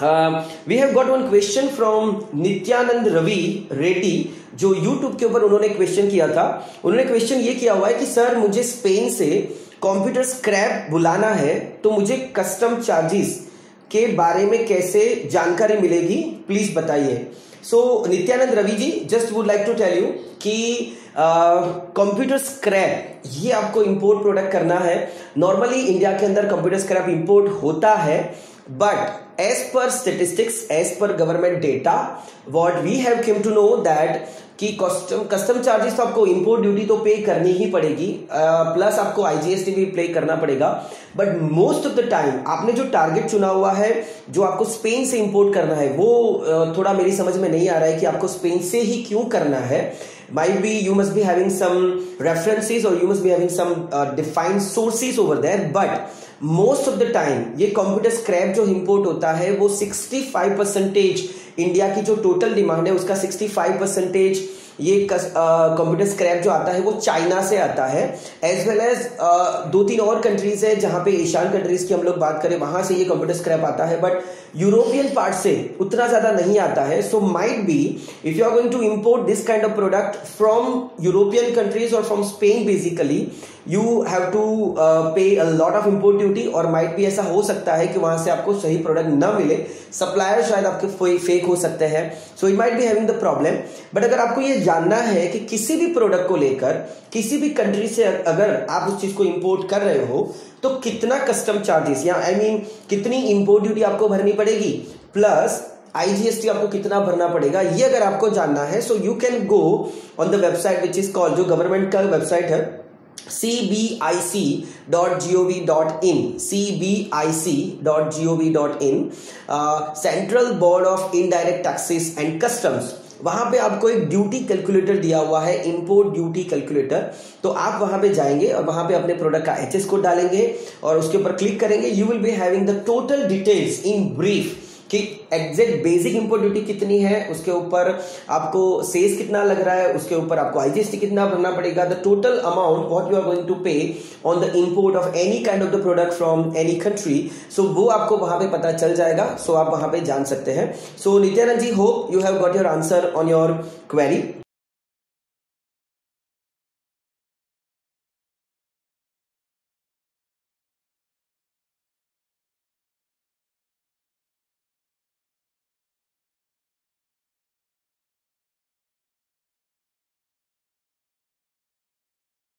We have got one question from Nityanand Ravi Reddy, जो YouTube के ऊपर उन्होंने क्वेश्चन किया था। उन्होंने क्वेश्चन ये किया हुआ है कि सर मुझे स्पेन से कंप्यूटर स्क्रैप बुलाना है, तो मुझे कस्टम चार्जेस के बारे में कैसे जानकारी मिलेगी, प्लीज बताइए। So Nityanand Ravi ji, just would like to tell you कि कंप्यूटर स्क्रैप ये आपको इंपोर्ट प्रोडक्ट करना है। नॉर्मली इंडिया के अंदर कंप्यूटर स्क्रैप इंपोर्ट होता है, but as per statistics, as per government data, what we have came to know that कि कस्टम चार्जेस तो आपको इंपोर्ट ड्यूटी तो पे करनी ही पड़ेगी, प्लस आपको आईजीएसटी भी पे करना पड़ेगा। But most of the time आपने जो टारगेट चुना हुआ है, जो आपको स्पेन से इंपोर्ट करना है, वो थोड़ा मेरी समझ में नहीं आ रहा है कि आपको स्पेन से ही क्यों करना है। Might be you must be having some references or you must be having some defined sources over there, but most of the time ये कंप्यूटर स्क्रैप जो इंपोर्ट होता है वो 65% इंडिया की जो टोटल डिमांड है उसका 65% ये कंप्यूटर स्क्रैप जो आता है वो चाइना से आता है, एज वेल एज 2-3 और कंट्रीज है जहां पे एशियन कंट्रीज की हम लोग बात करें, वहां से ये कंप्यूटर स्क्रैप आता है, बट यूरोपियन पार्ट से उतना ज्यादा नहीं आता है। So might be if you are going to import this kind of product from European countries और from Spain, basically you have to pay a lot of import duty, और might भी ऐसा हो सकता है कि वहां से आपको सही प्रोडक्ट न मिले, सप्लायर शायद आपके फेक हो सकते हैं, so you might be having the problem. But अगर आपको ये जानना है कि किसी भी प्रोडक्ट को लेकर किसी भी कंट्री से अगर आप उस चीज को इंपोर्ट कर रहे हो तो कितना कस्टम चार्जेस या आई मीन कितनी इंपोर्ट ड्यूटी आपको भरनी पड़ेगी, प्लस आईजीएसटी आपको कितना भरना पड़ेगा, ये अगर आपको जानना है, so you can go on the website which is called, जो गवर्नमेंट का वेबसाइट है, cbic.gov.in, cbic.gov.in, central board of indirect taxes and customs. वहां पे आपको एक ड्यूटी कैलकुलेटर दिया हुआ है, इंपोर्ट ड्यूटी कैलकुलेटर। तो आप वहां पे जाएंगे और वहां पे अपने प्रोडक्ट का एचएस कोड डालेंगे और उसके ऊपर क्लिक करेंगे। You will be having the total details in brief कि एग्जैक्ट बेसिक इंपोर्ट ड्यूटी कितनी है, उसके ऊपर आपको सेस कितना लग रहा है, उसके ऊपर आपको आईजीएसटी कितना भरना पड़ेगा, the total amount what you are going to pay on the import of any kind of the product from any country. So वो आपको वहां पे पता चल जाएगा, सो आप वहां पे जान सकते हैं। So Nityanand ji, hope you have got your answer on your query.